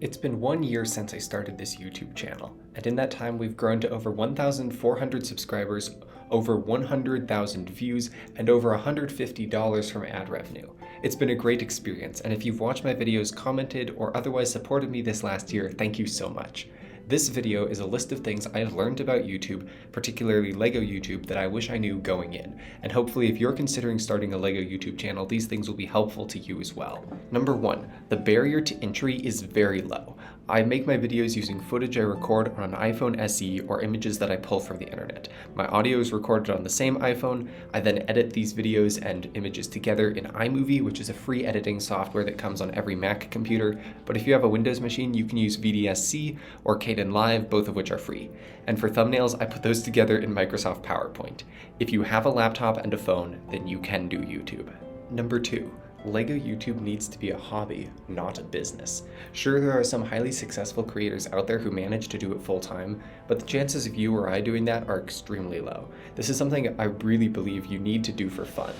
It's been 1 year since I started this YouTube channel, and in that time we've grown to over 1,400 subscribers, over 100,000 views, and over $150 from ad revenue. It's been a great experience, and if you've watched my videos, commented, or otherwise supported me this last year, thank you so much. This video is a list of things I've learned about YouTube, particularly LEGO YouTube, that I wish I knew going in. And hopefully if you're considering starting a LEGO YouTube channel, these things will be helpful to you as well. Number 1, the barrier to entry is very low. I make my videos using footage I record on an iPhone SE or images that I pull from the internet. My audio is recorded on the same iPhone. I then edit these videos and images together in iMovie, which is a free editing software that comes on every Mac computer. But if you have a Windows machine, you can use VDSC or Kden Live, both of which are free. And for thumbnails, I put those together in Microsoft PowerPoint. If you have a laptop and a phone, then you can do YouTube. Number 2. LEGO YouTube needs to be a hobby, not a business. Sure, there are some highly successful creators out there who manage to do it full time, but the chances of you or I doing that are extremely low. This is something I really believe you need to do for fun.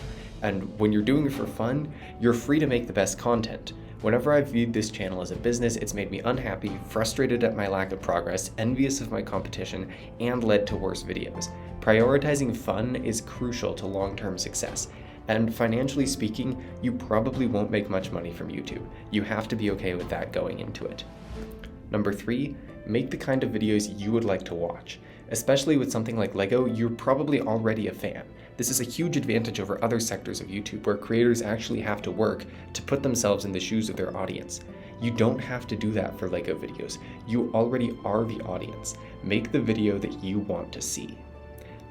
And when you're doing it for fun, you're free to make the best content. Whenever I've viewed this channel as a business, it's made me unhappy, frustrated at my lack of progress, envious of my competition, and led to worse videos. Prioritizing fun is crucial to long-term success. And financially speaking, you probably won't make much money from YouTube. You have to be okay with that going into it. Number 3, make the kind of videos you would like to watch. Especially with something like LEGO, you're probably already a fan. This is a huge advantage over other sectors of YouTube where creators actually have to work to put themselves in the shoes of their audience. You don't have to do that for LEGO videos. You already are the audience. Make the video that you want to see.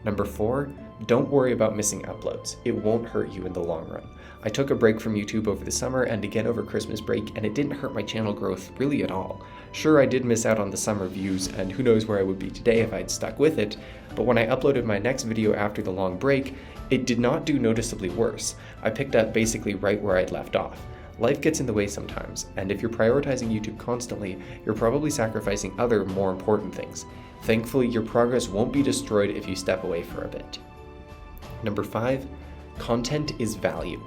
Number 4, don't worry about missing uploads. It won't hurt you in the long run. I took a break from YouTube over the summer and again over Christmas break, and it didn't hurt my channel growth really at all. Sure, I did miss out on the summer views, and who knows where I would be today if I'd stuck with it, but when I uploaded my next video after the long break, it did not do noticeably worse. I picked up basically right where I'd left off. Life gets in the way sometimes, and if you're prioritizing YouTube constantly, you're probably sacrificing other, more important things. Thankfully, your progress won't be destroyed if you step away for a bit. Number 5, content is value.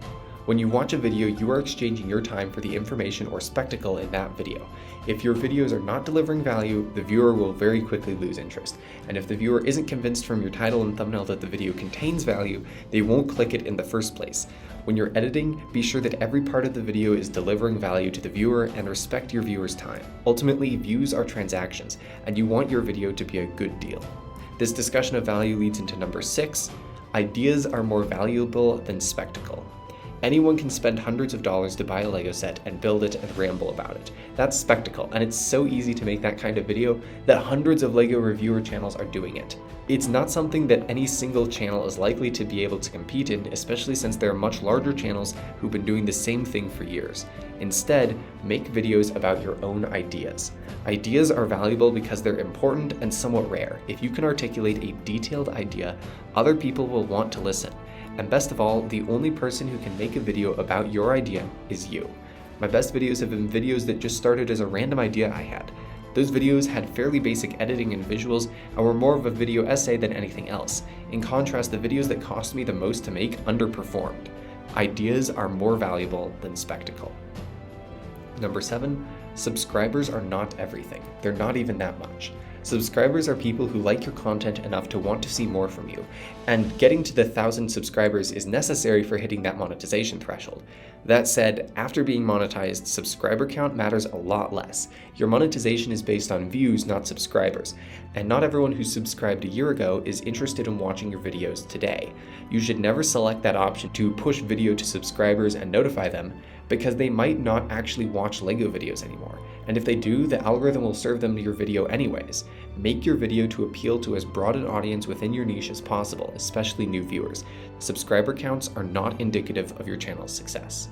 When you watch a video, you are exchanging your time for the information or spectacle in that video. If your videos are not delivering value, the viewer will very quickly lose interest. And if the viewer isn't convinced from your title and thumbnail that the video contains value, they won't click it in the first place. When you're editing, be sure that every part of the video is delivering value to the viewer and respect your viewer's time. Ultimately, views are transactions, and you want your video to be a good deal. This discussion of value leads into number 6, ideas are more valuable than spectacle. Anyone can spend hundreds of dollars to buy a LEGO set and build it and ramble about it. That's spectacle, and it's so easy to make that kind of video that hundreds of LEGO reviewer channels are doing it. It's not something that any single channel is likely to be able to compete in, especially since there are much larger channels who've been doing the same thing for years. Instead, make videos about your own ideas. Ideas are valuable because they're important and somewhat rare. If you can articulate a detailed idea, other people will want to listen. And best of all, the only person who can make a video about your idea is you. My best videos have been videos that just started as a random idea I had. Those videos had fairly basic editing and visuals and were more of a video essay than anything else. In contrast, the videos that cost me the most to make underperformed. Ideas are more valuable than spectacle. Number 7, subscribers are not everything. They're not even that much. Subscribers are people who like your content enough to want to see more from you, and getting to the 1,000 subscribers is necessary for hitting that monetization threshold. That said, after being monetized, subscriber count matters a lot less. Your monetization is based on views, not subscribers, and not everyone who subscribed a year ago is interested in watching your videos today. You should never select that option to push video to subscribers and notify them, because they might not actually watch LEGO videos anymore. And if they do, the algorithm will serve them your video anyways. Make your video to appeal to as broad an audience within your niche as possible, especially new viewers. Subscriber counts are not indicative of your channel's success.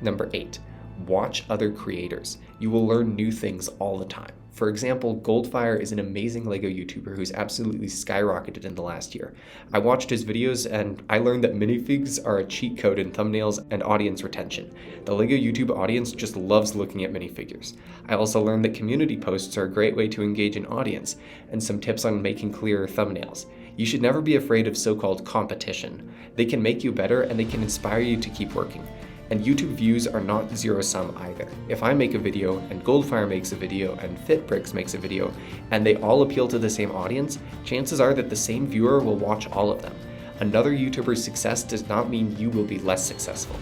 Number 8, watch other creators. You will learn new things all the time. For example, Goldfire is an amazing LEGO YouTuber who's absolutely skyrocketed in the last year. I watched his videos and I learned that minifigs are a cheat code in thumbnails and audience retention. The LEGO YouTube audience just loves looking at minifigures. I also learned that community posts are a great way to engage an audience, and some tips on making clearer thumbnails. You should never be afraid of so-called competition. They can make you better and they can inspire you to keep working. And YouTube views are not zero-sum either. If I make a video, and Goldfire makes a video, and FitBricks makes a video, and they all appeal to the same audience, chances are that the same viewer will watch all of them. Another YouTuber's success does not mean you will be less successful.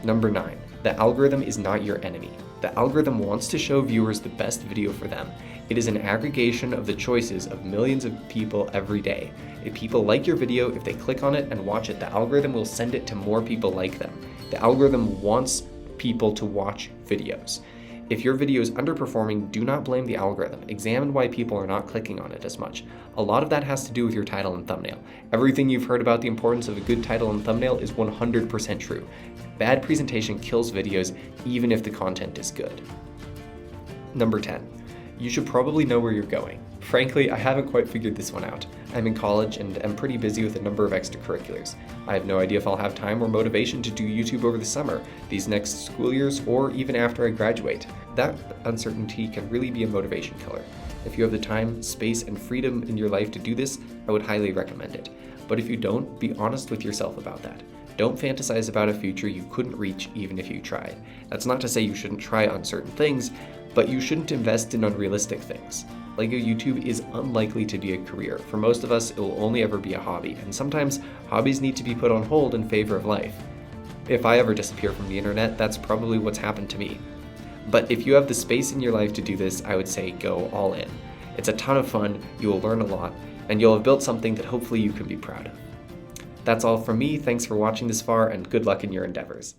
Number 9. The algorithm is not your enemy. The algorithm wants to show viewers the best video for them. It is an aggregation of the choices of millions of people every day. If people like your video, if they click on it and watch it, the algorithm will send it to more people like them. The algorithm wants people to watch videos. If your video is underperforming, do not blame the algorithm. Examine why people are not clicking on it as much. A lot of that has to do with your title and thumbnail. Everything you've heard about the importance of a good title and thumbnail is 100% true. Bad presentation kills videos, even if the content is good. Number 10. You should probably know where you're going. Frankly, I haven't quite figured this one out. I'm in college and am pretty busy with a number of extracurriculars. I have no idea if I'll have time or motivation to do YouTube over the summer, these next school years, or even after I graduate. That uncertainty can really be a motivation killer. If you have the time, space, and freedom in your life to do this, I would highly recommend it. But if you don't, be honest with yourself about that. Don't fantasize about a future you couldn't reach even if you tried. That's not to say you shouldn't try on certain things, but you shouldn't invest in unrealistic things. LEGO YouTube is unlikely to be a career. For most of us, it will only ever be a hobby, and sometimes hobbies need to be put on hold in favor of life. If I ever disappear from the internet, that's probably what's happened to me. But if you have the space in your life to do this, I would say go all in. It's a ton of fun, you will learn a lot, and you'll have built something that hopefully you can be proud of. That's all from me, thanks for watching this far, and good luck in your endeavors.